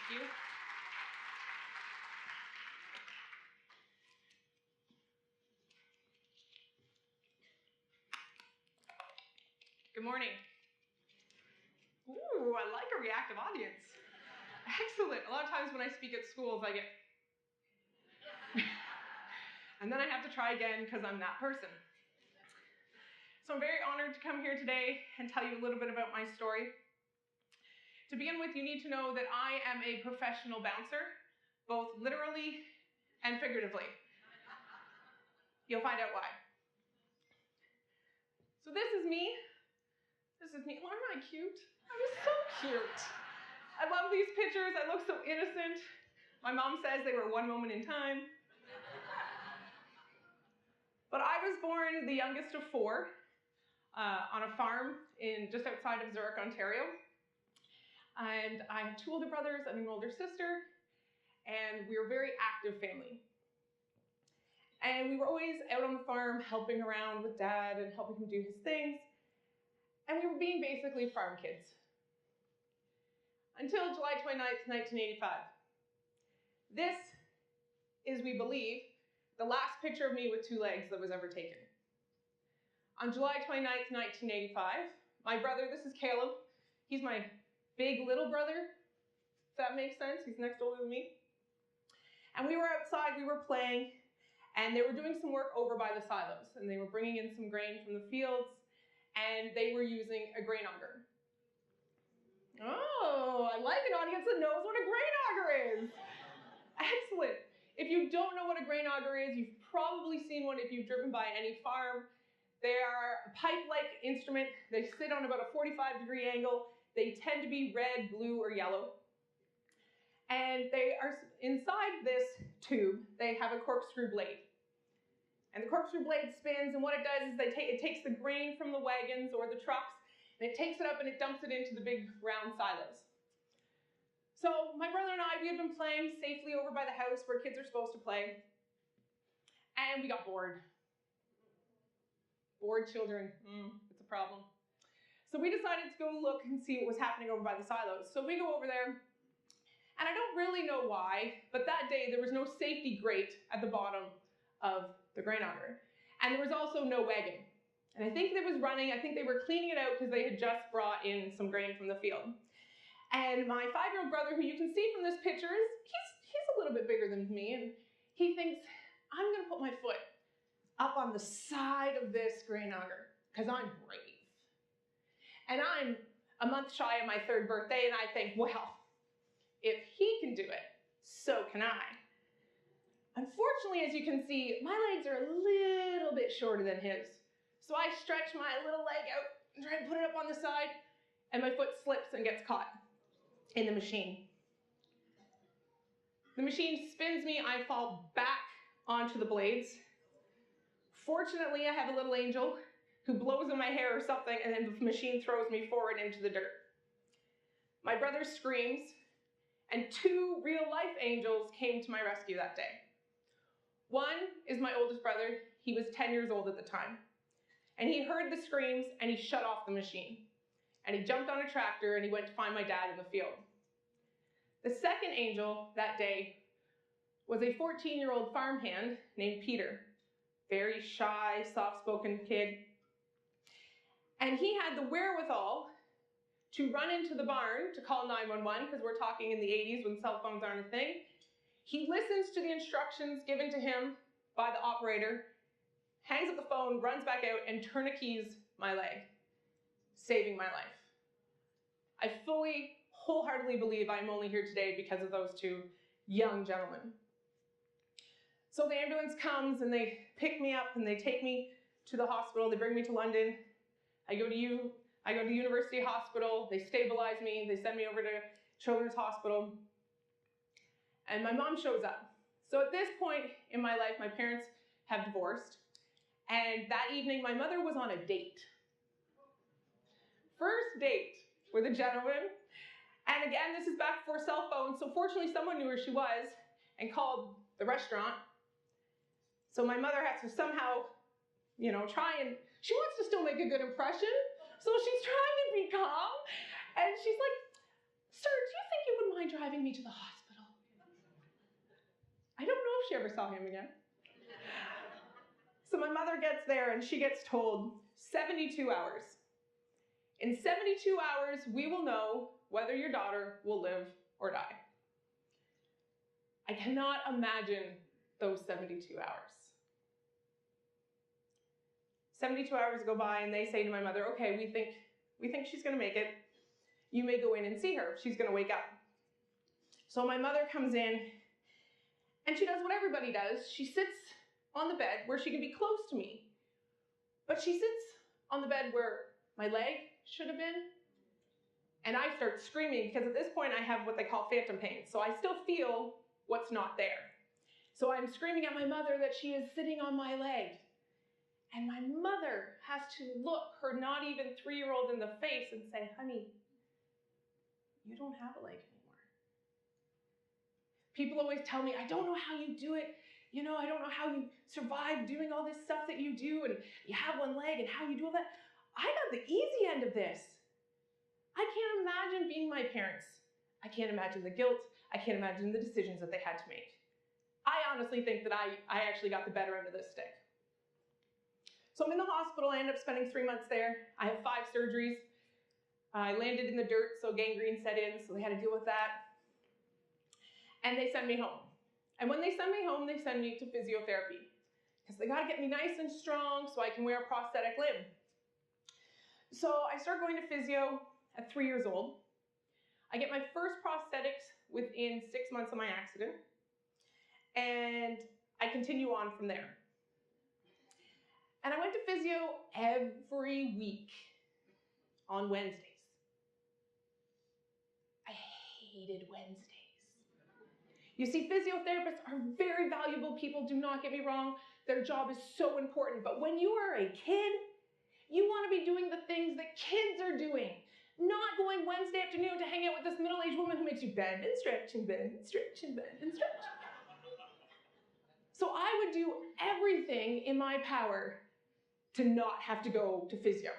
Thank you. Good morning. Ooh, I like a reactive audience. Excellent. A lot of times when I speak at schools, I get and then I have to try again because I'm that person. So I'm very honored to come here today and tell you a little bit about my story. To begin with, you need to know that I am a professional bouncer, both literally and figuratively. You'll find out why. So this is me. This is me. Aren't I cute? I'm so cute. I love these pictures. I look so innocent. My mom says they were one moment in time. But I was born the youngest of four on a farm just outside of Zurich, Ontario. And I have two older brothers and an older sister, and we were a very active family. And we were always out on the farm helping around with Dad and helping him do his things. And we were being basically farm kids. Until July 29th, 1985. This is, we believe, the last picture of me with two legs that was ever taken. On July 29th, 1985, my brother, this is Caleb, he's my big little brother, if that makes sense, he's next older than me. And we were outside, we were playing, and they were doing some work over by the silos, and they were bringing in some grain from the fields, and they were using a grain auger. Oh, I like an audience that knows what a grain auger is. Excellent. If you don't know what a grain auger is, you've probably seen one if you've driven by any farm. They are a pipe-like instrument. They sit on about a 45-degree angle. They tend to be red, blue, or yellow. And they are inside this tube, they have a corkscrew blade. And the corkscrew blade spins, and what it does is it takes the grain from the wagons or the trucks, and it takes it up and it dumps it into the big round silos. So my brother and I, we had been playing safely over by the house where kids are supposed to play, and we got bored. Bored children, it's a problem. So we decided to go look and see what was happening over by the silos. So we go over there, and I don't really know why, but that day there was no safety grate at the bottom of the grain auger. And there was also no wagon. And I think they were cleaning it out because they had just brought in some grain from the field. And my 5-year-old brother, who you can see from this picture, he's a little bit bigger than me, and he thinks, I'm gonna put my foot up on the side of this grain auger, because I'm brave. And I'm a month shy of my 3rd birthday, and I think, well, if he can do it, so can I. Unfortunately, as you can see, my legs are a little bit shorter than his. So I stretch my little leg out and try to put it up on the side, and my foot slips and gets caught in the machine. The machine spins me, I fall back onto the blades. Fortunately, I have a little angel who blows in my hair or something, and then the machine throws me forward into the dirt. My brother screams, and 2 real-life angels came to my rescue that day. One is my oldest brother. He was 10 years old at the time. And he heard the screams, and he shut off the machine. And he jumped on a tractor, and he went to find my dad in the field. The second angel that day was a 14-year-old farmhand named Peter. Very shy, soft-spoken kid. And he had the wherewithal to run into the barn to call 911, because we're talking in the 80s when cell phones aren't a thing. He listens to the instructions given to him by the operator, hangs up the phone, runs back out, and tourniquets my leg, saving my life. I fully, wholeheartedly believe I'm only here today because of those 2 young gentlemen. So the ambulance comes, and they pick me up, and they take me to the hospital. They bring me to London. I go to University Hospital. They stabilize me. They send me over to Children's Hospital. And my mom shows up. So at this point in my life, my parents have divorced. And that evening, my mother was on a date. First date with a gentleman. And again, this is back before cell phones. So fortunately, someone knew where she was and called the restaurant. So my mother has to somehow, try and, she wants to still make a good impression. So she's trying to be calm. And she's like, sir, do you think you would mind boy driving me to the hospital. I don't know if she ever saw him again. So my mother gets there and she gets told 72 hours. In 72 hours, we will know whether your daughter will live or die. I cannot imagine those 72 hours. 72 hours go by and they say to my mother, okay, we think she's gonna make it. You may go in and see her. She's gonna wake up. So my mother comes in and she does what everybody does. She sits on the bed where she can be close to me, but she sits on the bed where my leg should have been. And I start screaming because at this point I have what they call phantom pain. So I still feel what's not there. So I'm screaming at my mother that she is sitting on my leg. And my mother has to look her not even 3-year-old in the face and say, honey, you don't have a leg anymore. People always tell me, I don't know how you do it. You know, I don't know how you survive doing all this stuff that you do and you have one leg and how you do all that. I got the easy end of this. I can't imagine being my parents. I can't imagine the guilt. I can't imagine the decisions that they had to make. I honestly think that I actually got the better end of this stick. So I'm in the hospital. I end up spending 3 months there. I have 5 surgeries. I landed in the dirt, so gangrene set in, so they had to deal with that. And they send me home. And when they send me home, they send me to physiotherapy because they got to get me nice and strong so I can wear a prosthetic limb. So I start going to physio at 3 years old. I get my first prosthetics within 6 months of my accident. And I continue on from there. And I went to physio every week on Wednesdays. I hated Wednesdays. You see, physiotherapists are very valuable people, do not get me wrong. Their job is so important. But when you are a kid, you want to be doing the things that kids are doing, not going Wednesday afternoon to hang out with this middle-aged woman who makes you bend and stretch and bend and stretch and bend and stretch. So I would do everything in my power to not have to go to physio.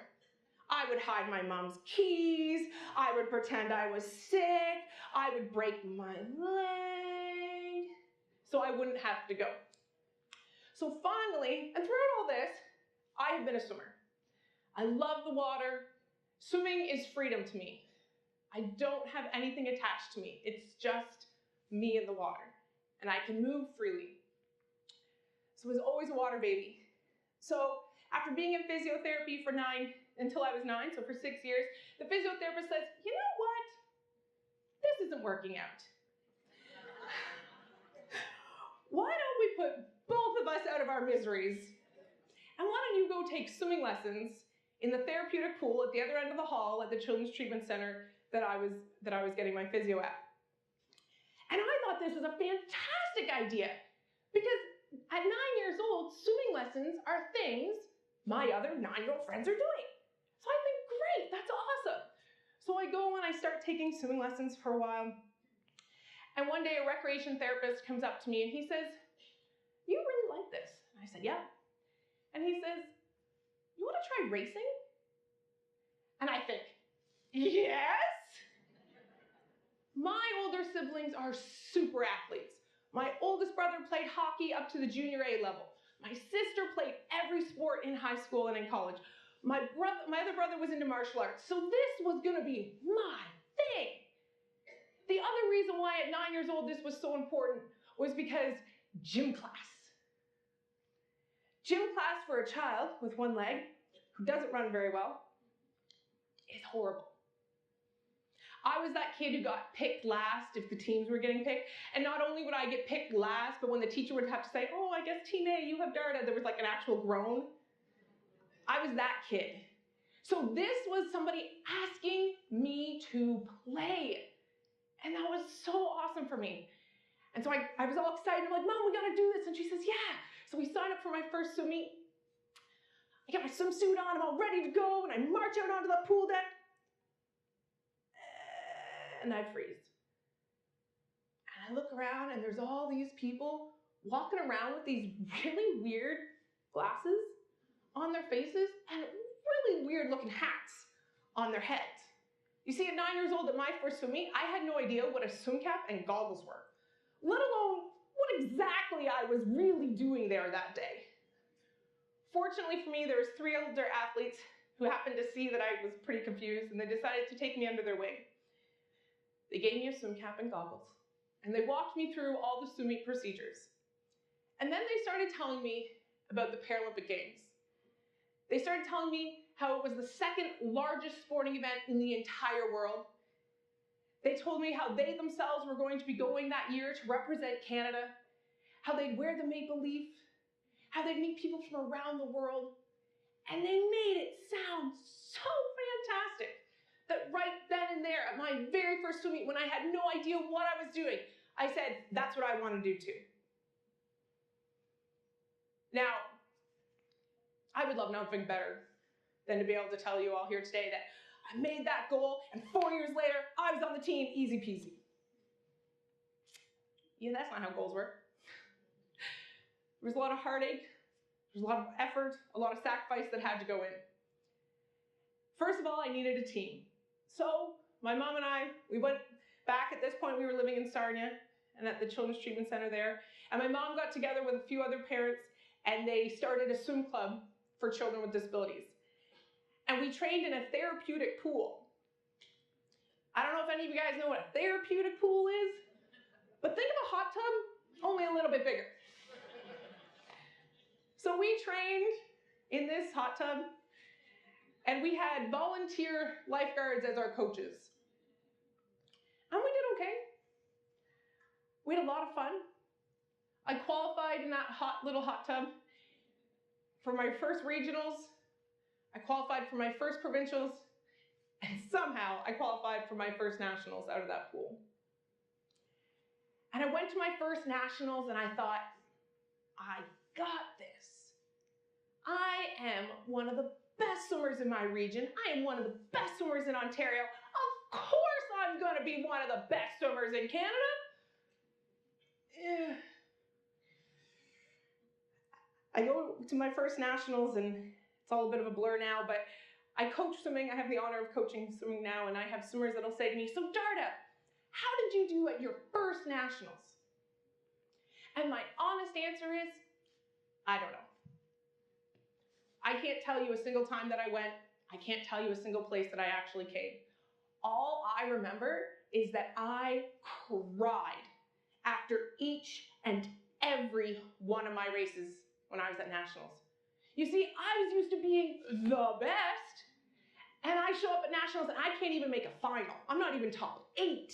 I would hide my mom's keys. I would pretend I was sick. I would break my leg so I wouldn't have to go. So finally, and throughout all this, I have been a swimmer. I love the water. Swimming is freedom to me. I don't have anything attached to me. It's just me and the water, and I can move freely. So I was always a water baby. So after being in physiotherapy until I was 9, so for 6 years, the physiotherapist says, you know what? This isn't working out. Why don't we put both of us out of our miseries? And why don't you go take swimming lessons in the therapeutic pool at the other end of the hall at the Children's Treatment Center that I was getting my physio at. And I thought this was a fantastic idea because at 9 years old, swimming lessons are things my other 9-year-old friends are doing. So I think, great, that's awesome. So I go and I start taking swimming lessons for a while. And one day a recreation therapist comes up to me and he says, you really like this? And I said, yeah. And he says, you want to try racing? And I think, yes. My older siblings are super athletes. My oldest brother played hockey up to the junior A level. My sister played every sport in high school and in college. My other brother was into martial arts. So this was going to be my thing. The other reason why at 9 years old this was so important was because gym class. Gym class for a child with one leg who doesn't run very well is horrible. I was that kid who got picked last if the teams were getting picked. And not only would I get picked last, but when the teacher would have to say, oh, I guess Team A, you have Darda, there was like an actual groan. I was that kid. So this was somebody asking me to play. And that was so awesome for me. And so I was all excited. I'm like, Mom, we got to do this. And she says, yeah. So we signed up for my first swim meet. I get my swimsuit on. I'm all ready to go. And I march out onto the pool deck. And I freeze. And I look around and there's all these people walking around with these really weird glasses on their faces and really weird looking hats on their heads. You see, at 9 years old, at my first swim meet, I had no idea what a swim cap and goggles were, let alone what exactly I was really doing there that day. Fortunately for me, there was 3 older athletes who happened to see that I was pretty confused, and they decided to take me under their wing. They gave me a swim cap and goggles, and they walked me through all the swim meet procedures. And then they started telling me about the Paralympic Games. They started telling me how it was the second largest sporting event in the entire world. They told me how they themselves were going to be going that year to represent Canada, how they'd wear the maple leaf, how they'd meet people from around the world, and they made it sound so fantastic that right then and there at my very first swim meet, when I had no idea what I was doing, I said, that's what I want to do too. Now, I would love nothing better than to be able to tell you all here today that I made that goal, and 4 years later, I was on the team, easy peasy. Yeah, that's not how goals work. There was a lot of heartache, there was a lot of effort, a lot of sacrifice that had to go in. First of all, I needed a team. So my mom and I, we went back. At this point, we were living in Sarnia and at the Children's Treatment Center there. And my mom got together with a few other parents, and they started a swim club for children with disabilities. And we trained in a therapeutic pool. I don't know if any of you guys know what a therapeutic pool is, but think of a hot tub, only a little bit bigger. So we trained in this hot tub, and we had volunteer lifeguards as our coaches. And we did okay. We had a lot of fun. I qualified in that little hot tub for my first regionals. I qualified for my first provincials, and somehow I qualified for my first nationals out of that pool. And I went to my first nationals and I thought, I got this. I am one of the best swimmers in my region. I am one of the best swimmers in Ontario. Of course I'm going to be one of the best swimmers in Canada. I go to my first nationals, and it's all a bit of a blur now, but I coach swimming. I have the honor of coaching swimming now, and I have swimmers that'll say to me, so Darda, how did you do at your first nationals? And my honest answer is, I don't know. I can't tell you a single time that I went. I can't tell you a single place that I actually came. All I remember is that I cried after each and every one of my races when I was at nationals. You see, I was used to being the best, and I show up at nationals and I can't even make a final. I'm not even top 8.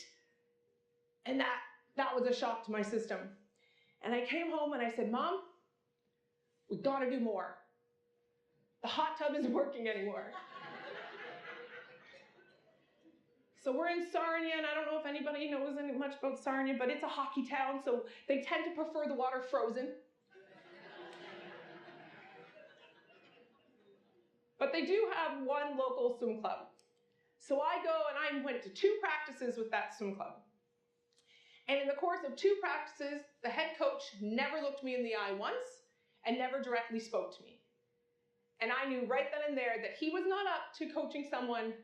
And that was a shock to my system. And I came home and I said, Mom, we gotta do more. The hot tub isn't working anymore. So we're in Sarnia, and I don't know if anybody knows much about Sarnia, but it's a hockey town, so they tend to prefer the water frozen. But they do have one local swim club. So I go and I went to 2 practices with that swim club. And in the course of 2 practices, the head coach never looked me in the eye once and never directly spoke to me. And I knew right then and there that he was not up to coaching someone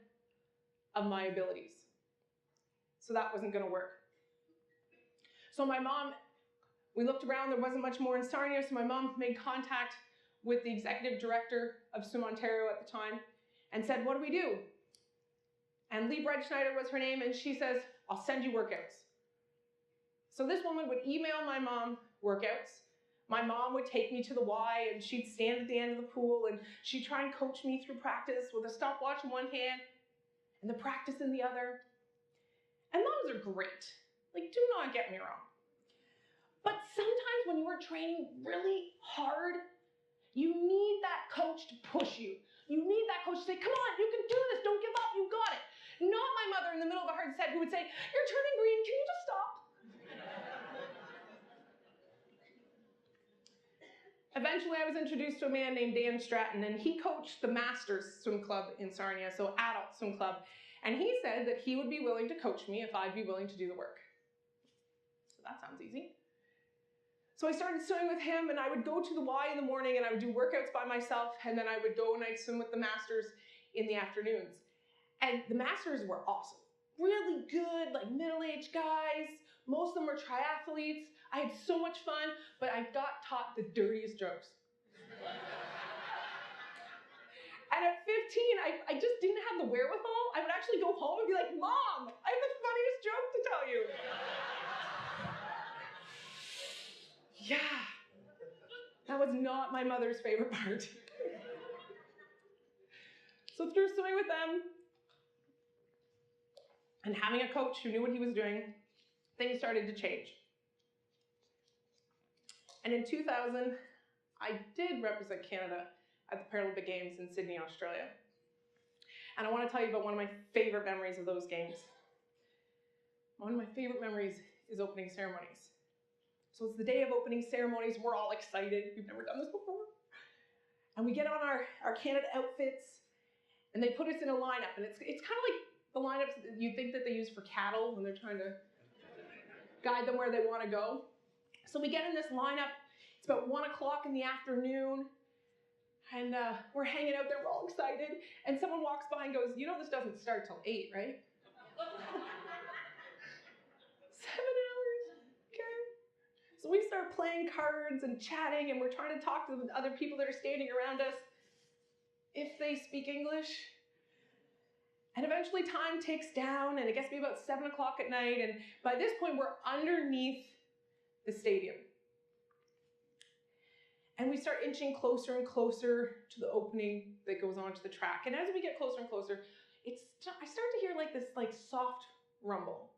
of my abilities. So that wasn't going to work. So my mom, we looked around, there wasn't much more in Sarnia, so my mom made contact with the executive director of Swim Ontario at the time and said, what do we do? And Lee Bredschneider was her name, and she says, I'll send you workouts. So this woman would email my mom workouts. My mom would take me to the Y, and she'd stand at the end of the pool, and she'd try and coach me through practice with a stopwatch in one hand and the practice in the other. And moms are great. Like, do not get me wrong. But sometimes when you are training really hard, you need that coach to push you. You need that coach to say, come on, you can do this, don't give up, you got it. Not my mother in the middle of a hard set who would say, you're turning green, can you just stop? Eventually, I was introduced to a man named Dan Stratton, and he coached the Masters Swim Club in Sarnia, so adult swim club. And he said that he would be willing to coach me if I'd be willing to do the work. So that sounds easy. So I started swimming with him, and I would go to the Y in the morning, and I would do workouts by myself, and then I would go and I'd swim with the Masters in the afternoons. And the masters were awesome. Really good, like middle-aged guys. Most of them were triathletes. I had so much fun, but I got taught the dirtiest jokes. And at 15, I just didn't have the wherewithal. I would actually go home and be like, Mom, I have the funniest joke to tell you. Yeah, that was not my mother's favorite part. So through swimming with them and having a coach who knew what he was doing, things started to change. And in 2000, I did represent Canada at the Paralympic Games in Sydney, Australia. And I want to tell you about one of my favorite memories of those games. One of my favorite memories is opening ceremonies. So it's the day of opening ceremonies. We're all excited. We've never done this before. And we get on our Canada outfits, and they put us in a lineup. And it's kind of like the lineups that you think that they use for cattle when they're trying to guide them where they want to go. So we get in this lineup. It's about 1 o'clock in the afternoon. And we're hanging out there, we're all excited, and someone walks by and goes, you know this doesn't start till 8, right? 7 hours, okay. So we start playing cards and chatting, and we're trying to talk to the other people that are standing around us, if they speak English. And eventually time ticks down, and it gets to be about 7 o'clock at night, and by this point we're underneath the stadium. And we start inching closer and closer to the opening that goes onto the track. And as we get closer and closer, I start to hear like this soft rumble.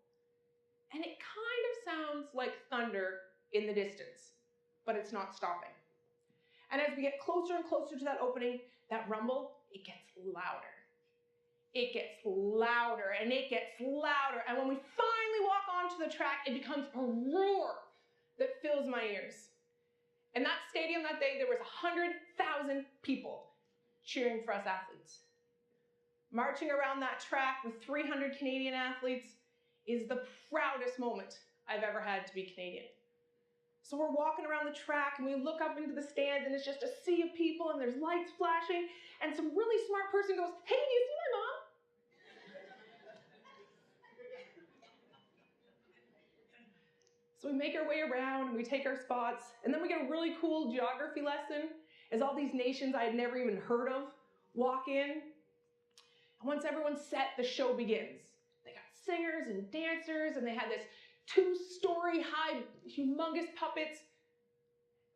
And it kind of sounds like thunder in the distance, but it's not stopping. And as we get closer and closer to that opening, that rumble, it gets louder. It gets louder and it gets louder. And when we finally walk onto the track, it becomes a roar that fills my ears. In that stadium that day, there was 100,000 people cheering for us athletes. Marching around that track with 300 Canadian athletes is the proudest moment I've ever had to be Canadian. So we're walking around the track and we look up into the stands and it's just a sea of people and there's lights flashing and some really smart person goes, hey, do you see my mom? So we make our way around and we take our spots, and then we get a really cool geography lesson as all these nations I had never even heard of walk in. And once everyone's set, the show begins. They got singers and dancers, and they had this 2-story high, humongous puppets.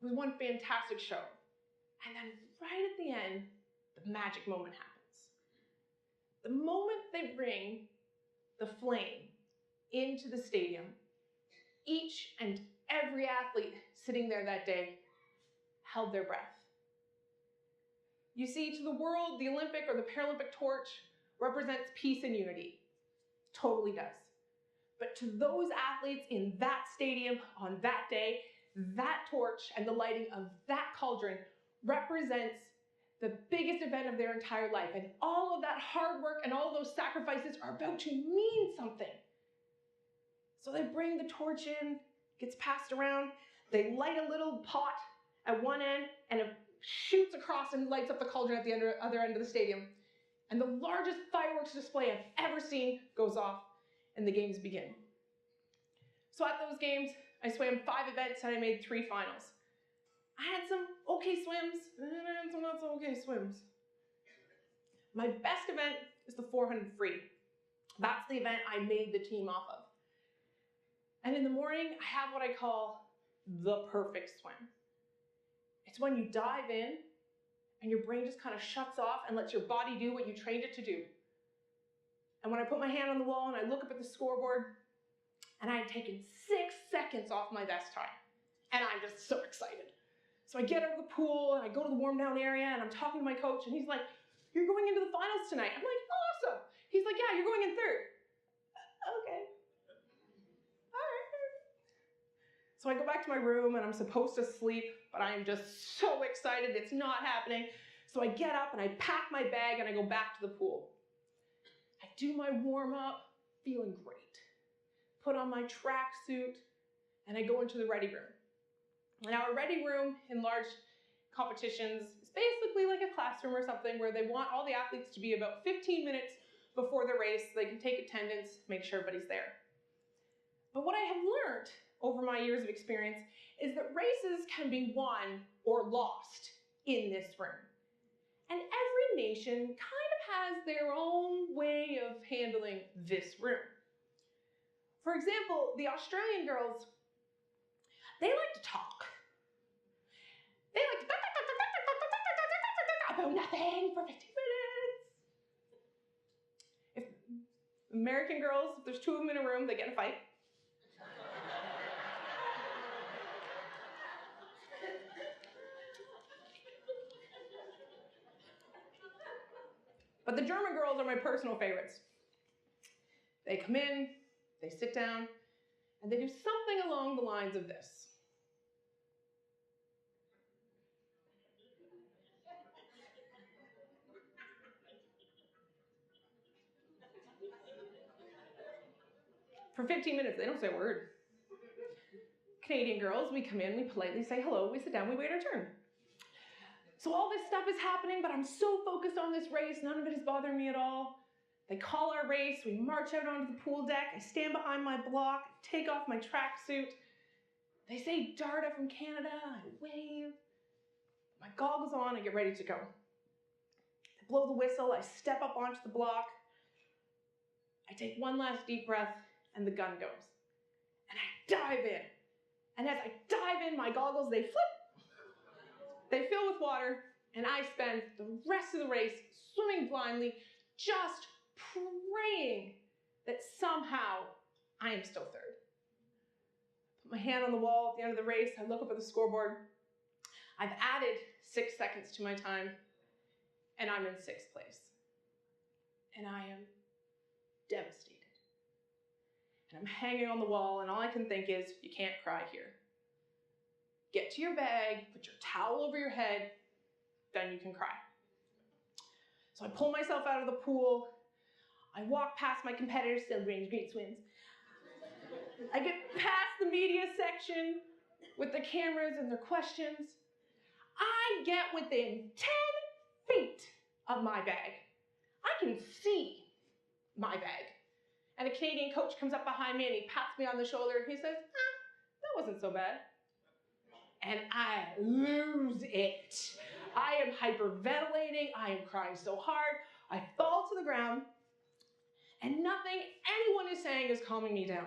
It was one fantastic show. And then right at the end, the magic moment happens. The moment they bring the flame into the stadium, each and every athlete sitting there that day held their breath. You see, to the world, the Olympic or the Paralympic torch represents peace and unity. Totally does. But to those athletes in that stadium on that day, that torch and the lighting of that cauldron represents the biggest event of their entire life. And all of that hard work and all of those sacrifices are about to mean something. So they bring the torch in, gets passed around, they light a little pot at one end, and it shoots across and lights up the cauldron at the other end of the stadium. And the largest fireworks display I've ever seen goes off, and the games begin. So at those games, I swam 5 events and I made 3 finals. I had some okay swims, and I had some not so okay swims. My best event is the 400 free. That's the event I made the team off of. And in the morning, I have what I call the perfect swim. It's when you dive in and your brain just kind of shuts off and lets your body do what you trained it to do. And when I put my hand on the wall and I look up at the scoreboard, and I had taken 6 seconds off my vest time, and I'm just so excited. So I get out of the pool and I go to the warm down area and I'm talking to my coach and he's like, you're going into the finals tonight. I'm like, awesome. He's like, yeah, you're going in 3rd. Okay. So I go back to my room and I'm supposed to sleep, but I am just so excited it's not happening. So I get up and I pack my bag and I go back to the pool. I do my warm up, feeling great. Put on my tracksuit and I go into the ready room. Now a ready room in large competitions is basically like a classroom or something where they want all the athletes to be about 15 minutes before the race so they can take attendance, make sure everybody's there. But what I have learned over my years of experience is that races can be won or lost in this room. And every nation kind of has their own way of handling this room. For example, the Australian girls, they like to talk. They like to about nothing for 15 minutes. If American girls, if there's two of them in a room, they get in a fight. But the German girls are my personal favorites. They come in, they sit down, and they do something along the lines of this. For 15 minutes, they don't say a word. Canadian girls, we come in, we politely say hello, we sit down, we wait our turn. So all this stuff is happening, but I'm so focused on this race, none of it is bothering me at all. They call our race, we march out onto the pool deck, I stand behind my block, take off my tracksuit. They say Darda from Canada, I wave. My goggles on, I get ready to go. I blow the whistle, I step up onto the block. I take one last deep breath, and the gun goes. And I dive in. And as I dive in, my goggles, they flip. They fill with water, and I spend the rest of the race swimming blindly, just praying that somehow I am still third. Put my hand on the wall at the end of the race, I look up at the scoreboard. I've added 6 seconds to my time, and I'm in 6th place. And I am devastated. And I'm hanging on the wall, and all I can think is, you can't cry here. Get to your bag, put your towel over your head, then you can cry. So I pull myself out of the pool. I walk past my competitors celebrating great swims. I get past the media section with the cameras and their questions. I get within 10 feet of my bag. I can see my bag. And a Canadian coach comes up behind me and he pats me on the shoulder and he says, that wasn't so bad. And I lose it. I am hyperventilating. I am crying so hard. I fall to the ground. And nothing anyone is saying is calming me down.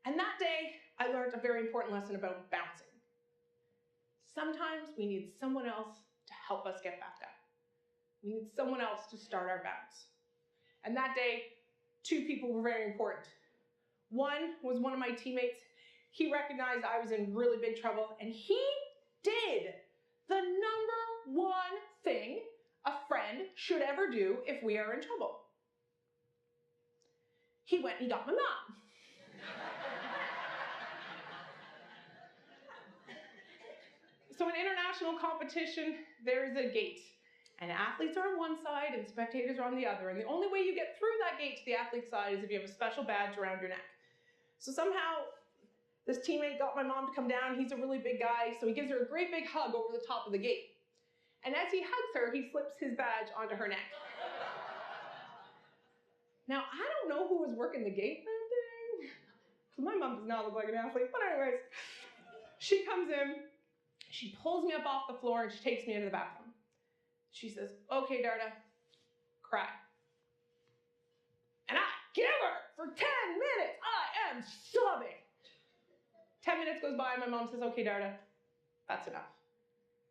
And that day, I learned a very important lesson about bouncing. Sometimes we need someone else to help us get back up. We need someone else to start our bounce. And that day, 2 people were very important. One was one of my teammates. He recognized I was in really big trouble, and he did the number 1 thing a friend should ever do if we are in trouble. He went and he got my mom. So in international competition, there is a gate. And athletes are on one side and spectators are on the other. And the only way you get through that gate to the athlete side is if you have a special badge around your neck. So somehow, this teammate got my mom to come down. He's a really big guy, so he gives her a great big hug over the top of the gate. And as he hugs her, he slips his badge onto her neck. Now, I don't know who was working the gate that day, because my mom does not look like an athlete. But anyways, she comes in, she pulls me up off the floor, and she takes me into the bathroom. She says, okay, Darda, cry. And I give her for 10 minutes. I am sobbing. 10 minutes goes by, and my mom says, okay, Darda, that's enough.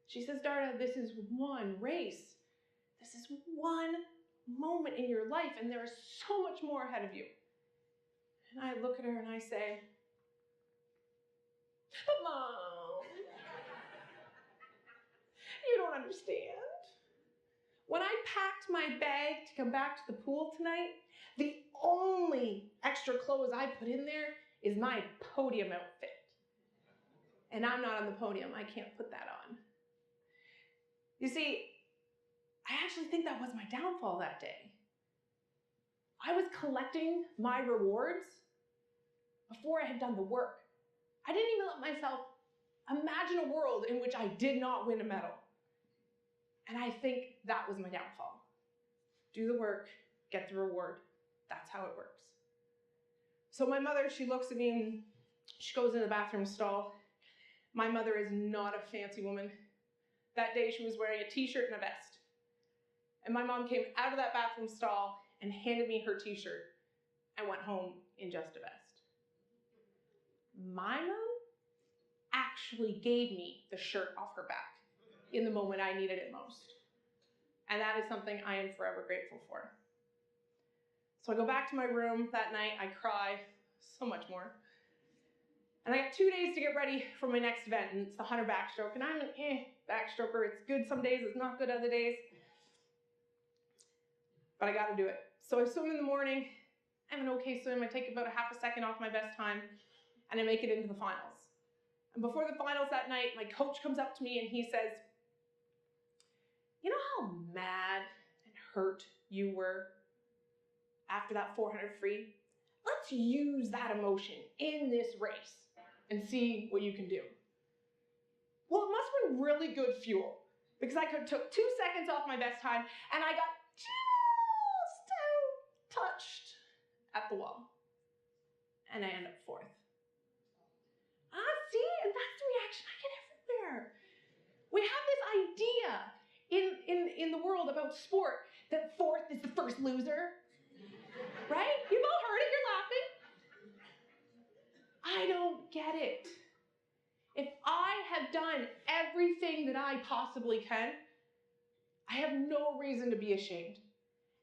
She says, Darda, this is one race. This is one moment in your life, and there is so much more ahead of you. And I look at her and I say, but Mom, you don't understand. When I packed my bag to come back to the pool tonight, the only extra clothes I put in there is my podium outfit. And I'm not on the podium. I can't put that on. You see, I actually think that was my downfall that day. I was collecting my rewards before I had done the work. I didn't even let myself imagine a world in which I did not win a medal. And I think that was my downfall. do the work, get the reward. That's how it works. So my mother, she looks at me and she goes in the bathroom stall. My mother is not a fancy woman. That day she was wearing a t-shirt and a vest. And my mom came out of that bathroom stall and handed me her t-shirt and went home in just a vest. My mom actually gave me the shirt off her back in the moment I needed it most. And that is something I am forever grateful for. So I go back to my room that night, I cry so much more. And I got 2 days to get ready for my next event, and it's the 100 backstroke, and I'm an backstroker. It's good some days, it's not good other days. But I gotta do it. So I swim in the morning, I have an okay swim, I take about a half a second off my best time, and I make it into the finals. And before the finals that night, my coach comes up to me and he says, you know how mad and hurt you were after that 400 free? Let's use that emotion in this race and see what you can do. Well, it must have been really good fuel because I took 2 seconds off my best time and I got just touched at the wall. And I end up 4th. See, and that's the reaction I get everywhere. We have this idea in the world about sport that 4th is the first loser. Right? You've all heard it, you're laughing. I don't get it. If I have done everything that I possibly can, I have no reason to be ashamed.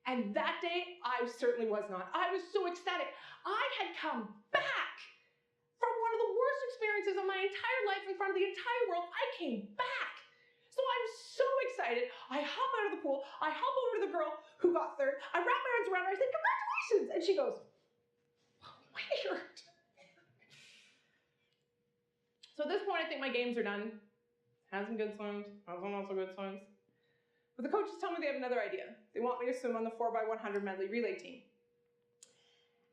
And that day, I certainly was not. I was so ecstatic. I had come back from one of the worst experiences of my entire life in front of the entire world. I came back. So I'm so excited. I hop out of the pool. I hop over to the girl who got 3rd. I wrap my arms around her. I say, congratulations. And she goes, weird. So at this point, I think my games are done. Had some good swims. Had some not so good swims. But the coaches tell me they have another idea. They want me to swim on the 4x100 medley relay team.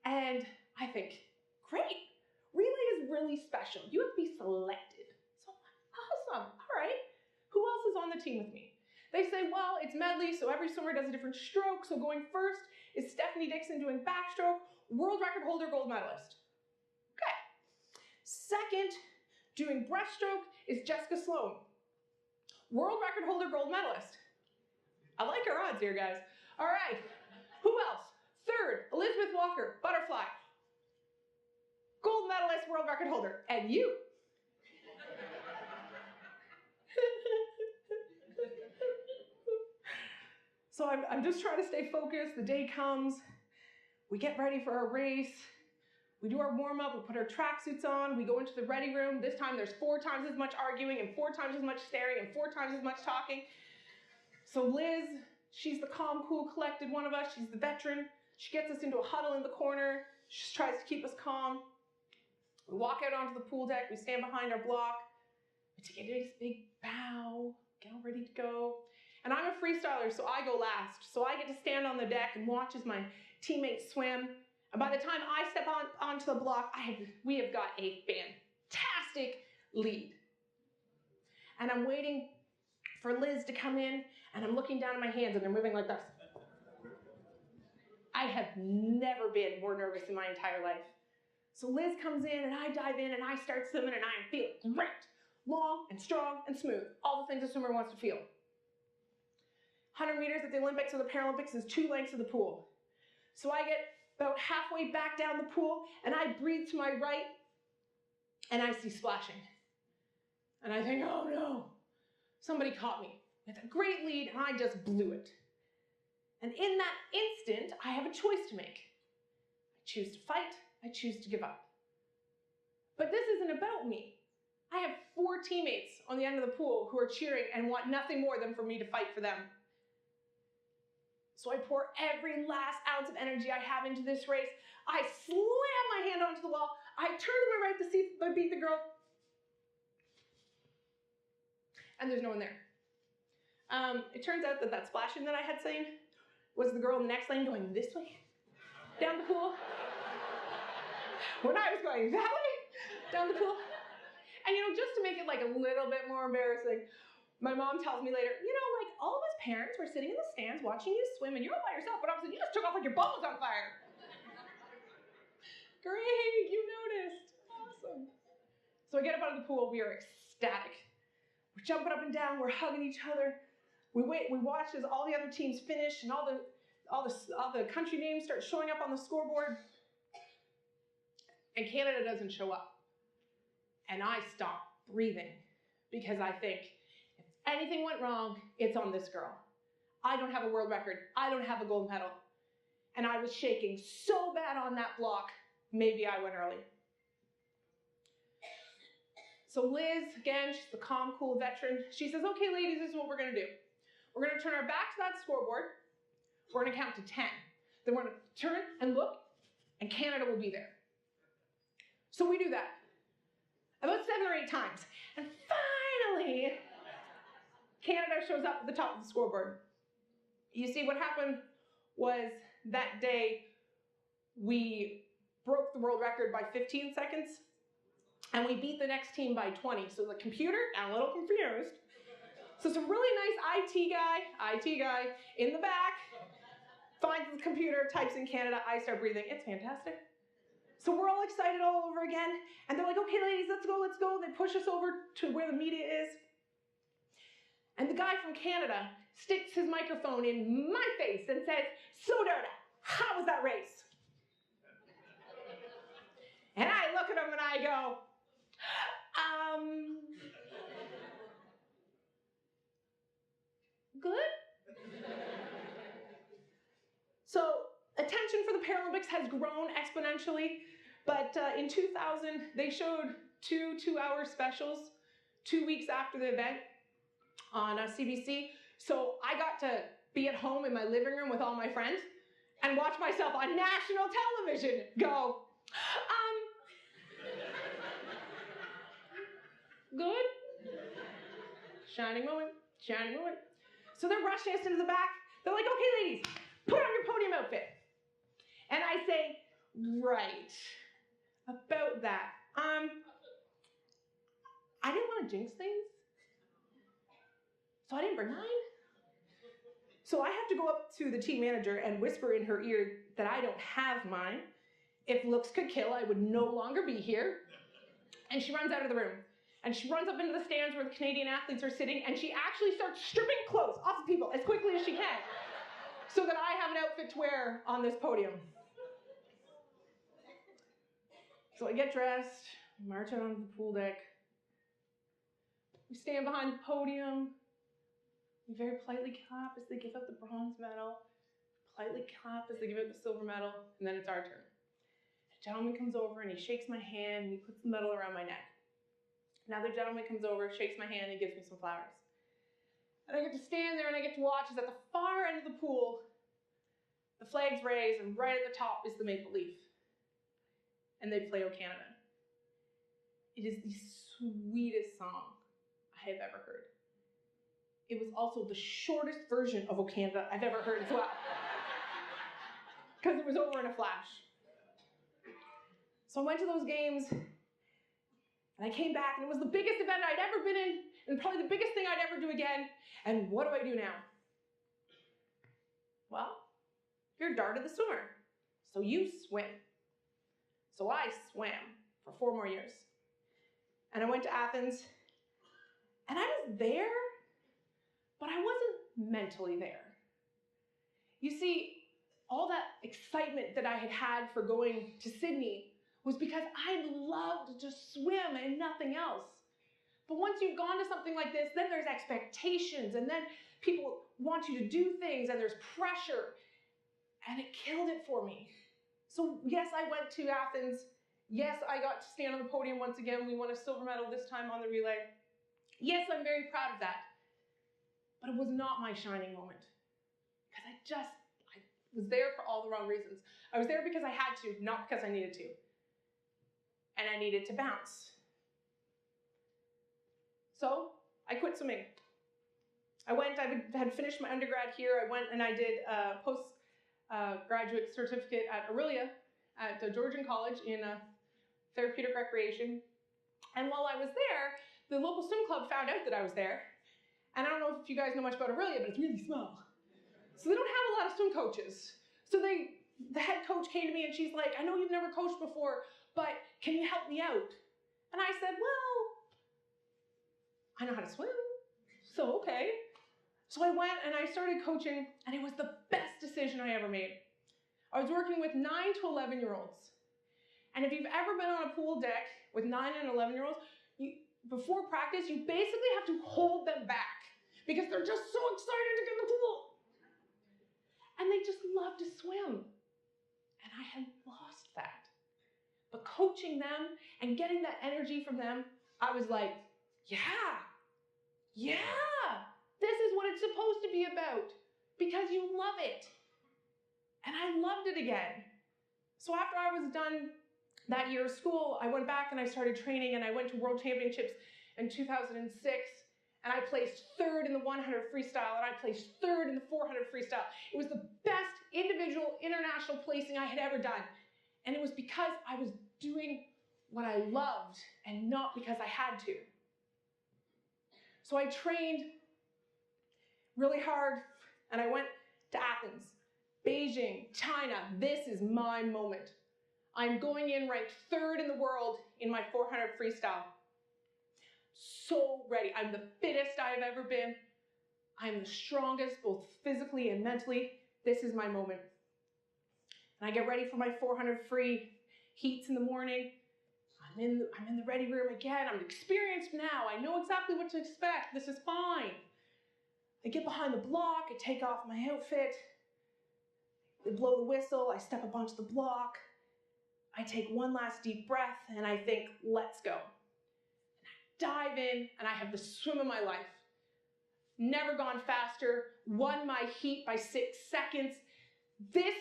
And I think, great. Relay is really special. You have to be selected. So I'm like, awesome. All right. Who else is on the team with me? They say, well, it's medley, so every swimmer does a different stroke. So going first is Stephanie Dixon doing backstroke, world record holder, gold medalist. Okay. Second, doing breaststroke is Jessica Sloan, world record holder, gold medalist. I like our odds here, guys. All right. Who else? Third, Elizabeth Walker, butterfly, gold medalist, world record holder. And you. So I'm just trying to stay focused. The day comes. We get ready for our race. We do our warm-up. We put our tracksuits on. We go into the ready room. This time there's 4 times as much arguing and 4 times as much staring and 4 times as much talking. So Liz, she's the calm, cool, collected one of us. She's the veteran. She gets us into a huddle in the corner. She just tries to keep us calm. We walk out onto the pool deck. We stand behind our block. We take a nice big bow, get all ready to go. And I'm a freestyler, so I go last. So I get to stand on the deck and watch as my teammates swim. And by the time I step onto the block, we have got a fantastic lead. And I'm waiting for Liz to come in, and I'm looking down at my hands, and they're moving like this. I have never been more nervous in my entire life. So Liz comes in, and I dive in, and I start swimming, and I am feeling great. Long and strong and smooth. All the things a swimmer wants to feel. 100 meters at the Olympics or the Paralympics is 2 lengths of the pool. So I get about halfway back down the pool, and I breathe to my right, and I see splashing. And I think, oh no, somebody caught me. With a great lead, and I just blew it. And in that instant, I have a choice to make. I choose to fight, I choose to give up. But this isn't about me. I have 4 teammates on the end of the pool who are cheering and want nothing more than for me to fight for them. So I pour every last ounce of energy I have into this race. I slam my hand onto the wall. I turn to my right to see if I beat the girl. And there's no one there. It turns out that splashing that I had seen was the girl in the next lane going this way down the pool. When I was going that way down the pool. And just to make it like a little bit more embarrassing, My mom tells me later, like all of us parents were sitting in the stands watching you swim and you're all by yourself, but all of a sudden you just took off like your bum was on fire. Great, you noticed. Awesome. So I get up out of the pool, we are ecstatic. We're jumping up and down, we're hugging each other. We watch as all the other teams finish and all the country names start showing up on the scoreboard. And Canada doesn't show up. And I stop breathing because I think, if anything went wrong, it's on this girl. I don't have a world record. I don't have a gold medal. And I was shaking so bad on that block, maybe I went early. So Liz, again, she's the calm, cool veteran. She says, okay, ladies, this is what we're going to do. We're going to turn our back to that scoreboard. We're going to count to 10. Then we're going to turn and look, and Canada will be there. So we do that about 7 or 8 times. And finally, Canada shows up at the top of the scoreboard. You see, what happened was that day we broke the world record by 15 seconds, and we beat the next team by 20. So the computer got a little confused. So some really nice IT guy in the back finds the computer, types in Canada, I start breathing. It's fantastic. So we're all excited all over again, and they're like, okay, ladies, let's go. They push us over to where the media is. And the guy from Canada sticks his microphone in my face and says, so Derda, how was that race? And I look at him and I go, good? So attention for the Paralympics has grown exponentially, but in 2000, they showed 2 2-hour specials 2 weeks after the event on CBC. So I got to be at home in my living room with all my friends and watch myself on national television go, good? Shining moment, shining moment. So they're rushing us into the back. They're like, okay, ladies, put on your podium outfit. And I say, right, about that. I didn't want to jinx things, so I didn't bring mine. So I have to go up to the team manager and whisper in her ear that I don't have mine. If looks could kill, I would no longer be here. And she runs out of the room. And she runs up into the stands where the Canadian athletes are sitting, and she actually starts stripping clothes off of people as quickly as she can, so that I have an outfit to wear on this podium. So I get dressed, march out onto the pool deck. We stand behind the podium. We very politely clap as they give up the bronze medal. Politely clap as they give up the silver medal, and then it's our turn. A gentleman comes over and he shakes my hand and he puts the medal around my neck. Another gentleman comes over, shakes my hand, and he gives me some flowers. And I get to stand there and I get to watch as at the far end of the pool, the flag's raised, and right at the top is the maple leaf. And they play O Canada. It is the sweetest song I have ever heard. It was also the shortest version of O Canada I've ever heard as well. Because it was over in a flash. So I went to those games, and I came back, and it was the biggest event I'd ever been in, and probably the biggest thing I'd ever do again. And what do I do now? Well, you're Darda the swimmer, so you swim. So I swam for 4 more years. And I went to Athens, and I was there, but I wasn't mentally there. You see, all that excitement that I had had for going to Sydney was because I loved to swim and nothing else. But once you've gone to something like this, then there's expectations, and then people want you to do things, and there's pressure, and it killed it for me. So yes, I went to Athens. Yes, I got to stand on the podium once again. We won a silver medal this time on the relay. Yes, I'm very proud of that. But it was not my shining moment. Because I was there for all the wrong reasons. I was there because I had to, not because I needed to. And I needed to bounce. So I quit swimming. I had finished my undergrad here. I went and I did a postgraduate certificate at Aurelia at Georgian College in therapeutic recreation. And while I was there, the local swim club found out that I was there. And I don't know if you guys know much about Aurelia, but it's really small. So they don't have a lot of swim coaches. So the head coach came to me and she's like, I know you've never coached before, but can you help me out? And I said, well, I know how to swim, so okay. So I went and I started coaching, and it was the best decision I ever made. I was working with 9 to 11-year-olds. And if you've ever been on a pool deck with 9 and 11-year-olds, before practice, you basically have to hold them back because they're just so excited to get in the pool. And they just love to swim. And I had lost that. But coaching them and getting that energy from them, I was like, yeah, this is what it's supposed to be about because you love it. And I loved it again. So after I was done that year of school, I went back and I started training, and I went to World Championships in 2006, and I placed 3rd in the 100 freestyle, and I placed 3rd in the 400 freestyle. It was the best individual international placing I had ever done. And it was because I was doing what I loved and not because I had to. So I trained really hard, and I went to Athens, Beijing, China. This is my moment. I'm going in ranked 3rd in the world in my 400 freestyle. So ready. I'm the fittest I've ever been. I'm the strongest, both physically and mentally. This is my moment. And I get ready for my 400 free heats in the morning. I'm in the ready room again. I'm experienced now. I know exactly what to expect. This is fine. I get behind the block. I take off my outfit. They blow the whistle. I step up onto the block. I take one last deep breath, and I think, let's go. And I dive in, and I have the swim of my life. Never gone faster. Won my heat by 6 seconds. This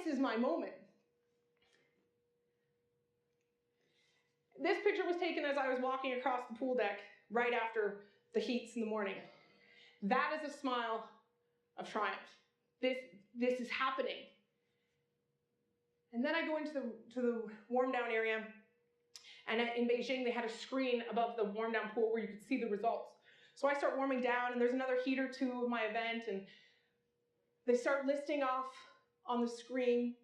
is my moment. This picture was taken as I was walking across the pool deck right after the heats in the morning. That is a smile of triumph. This is happening. And then I go into the warm down area, and in Beijing they had a screen above the warm down pool where you could see the results. So I start warming down, and there's another heat or two of my event, and they start listing off on the screen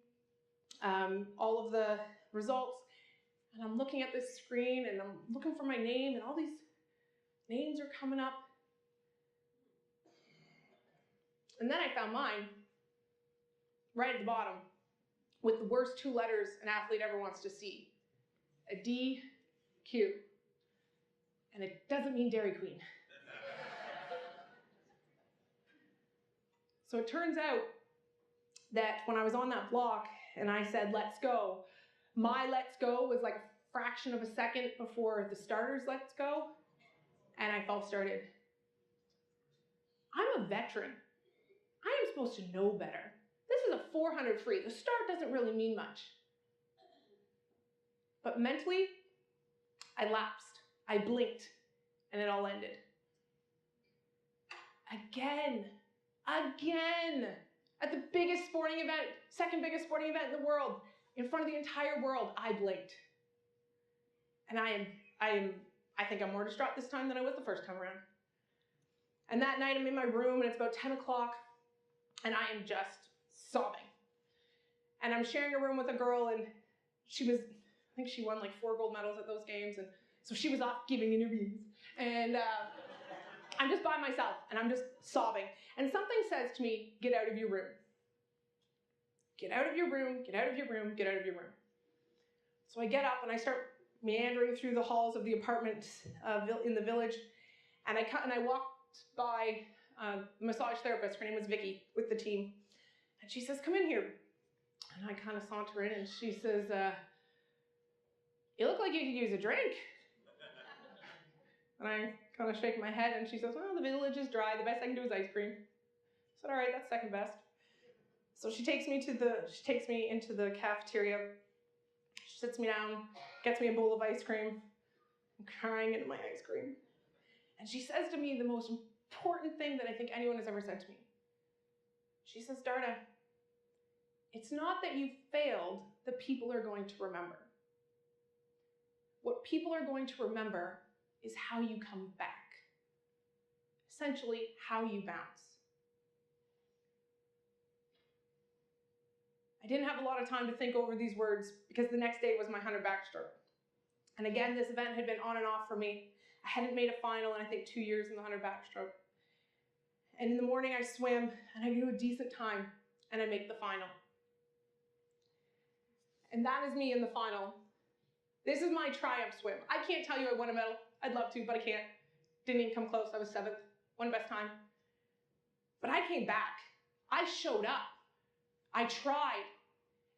all of the results. And I'm looking at this screen, and I'm looking for my name, and all these names are coming up. And then I found mine right at the bottom with the worst 2 letters an athlete ever wants to see. A DQ. And it doesn't mean Dairy Queen. So it turns out that when I was on that block and I said, let's go, my let's go was like a fraction of a second before the starter's let's go, and I false started. I'm a veteran. I am supposed to know better. This is a 400 free. The start doesn't really mean much. But mentally, I lapsed. I blinked, and it all ended. Again, at the biggest sporting event, second biggest sporting event in the world, in front of the entire world, I blinked. And I think I'm more distraught this time than I was the first time around. And that night I'm in my room, and it's about 10 o'clock, and I am just sobbing. And I'm sharing a room with a girl, and I think she won like 4 gold medals at those games, and so she was off giving interviews. And I'm just by myself, and I'm just sobbing. And something says to me, get out of your room. Get out of your room, get out of your room, get out of your room. So I get up, and I start meandering through the halls of the apartment in the village, and I walked by the massage therapist. Her name was Vicky, with the team. And she says, come in here. And I kind of saunter in, and she says, you look like you could use a drink. And I kind of shake my head, and she says, well, the village is dry. The best I can do is ice cream. I said, all right, that's second best. So she takes me into the cafeteria. She sits me down, gets me a bowl of ice cream. I'm crying into my ice cream. And she says to me the most important thing that I think anyone has ever said to me. She says, Darda, it's not that you failed that people are going to remember. What people are going to remember is how you come back. essentially how you bounce. I didn't have a lot of time to think over these words because the next day was my 100 backstroke. And again, this event had been on and off for me. I hadn't made a final in, I think, 2 years in the 100 backstroke. And in the morning I swim and I do a decent time and I make the final. And that is me in the final. This is my triumph swim. I can't tell you I won a medal. I'd love to, but I can't. Didn't even come close. I was 7th, won best time. But I came back. I showed up. I tried.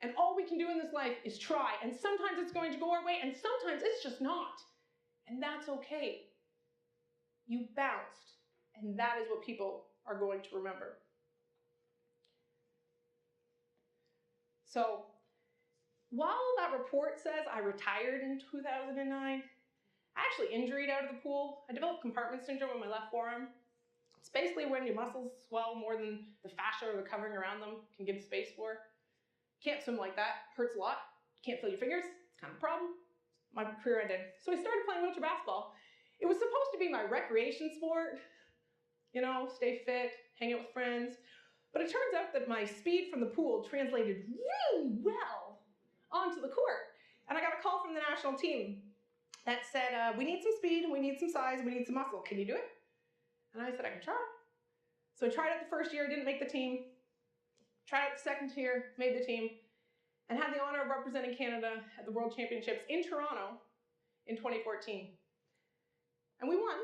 And all we can do in this life is try. And sometimes it's going to go our way, and sometimes it's just not. And that's okay. You bounced, and that is what people are going to remember. So, while that report says I retired in 2009, I actually injured out of the pool. I developed compartment syndrome in my left forearm. It's basically when your muscles swell more than the fascia or the covering around them can give space for. Can't swim like that, hurts a lot. Can't feel your fingers, it's kind of a problem. My career ended. So I started playing wheelchair basketball. It was supposed to be my recreation sport, you know, stay fit, hang out with friends. But it turns out that my speed from the pool translated really well onto the court. And I got a call from the national team that said, we need some speed, we need some size, we need some muscle. Can you do it? And I said, I can try. So I tried it the first year, didn't make the team. Tried it the second year, made the team, and had the honor of representing Canada at the World Championships in Toronto in 2014. And we won.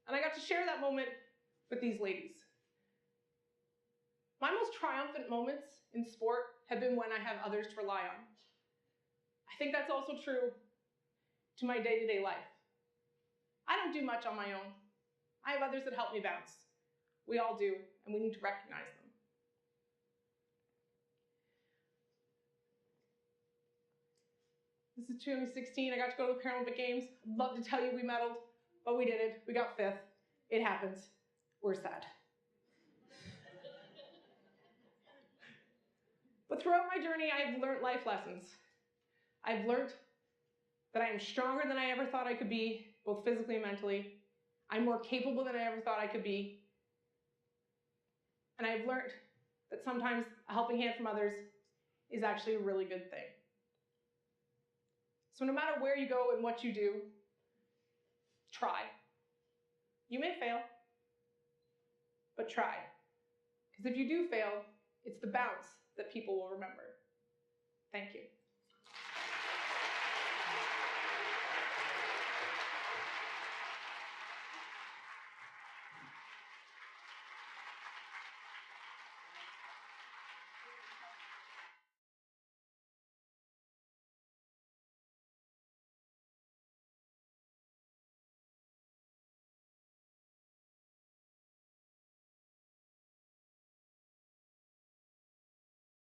And I got to share that moment with these ladies. My most triumphant moments in sport have been when I have others to rely on. I think that's also true to my day-to-day life. I don't do much on my own. I have others that help me bounce. We all do, and we need to recognize them. This is 2016, I got to go to the Paralympic Games. I'd love to tell you we medaled, but we didn't. We got 5th. It happens. We're sad. But throughout my journey, I've learned life lessons. I've learned that I am stronger than I ever thought I could be, both physically and mentally. I'm more capable than I ever thought I could be. And I've learned that sometimes a helping hand from others is actually a really good thing. So no matter where you go and what you do, try. You may fail, but try. Because if you do fail, it's the bounce that people will remember. Thank you.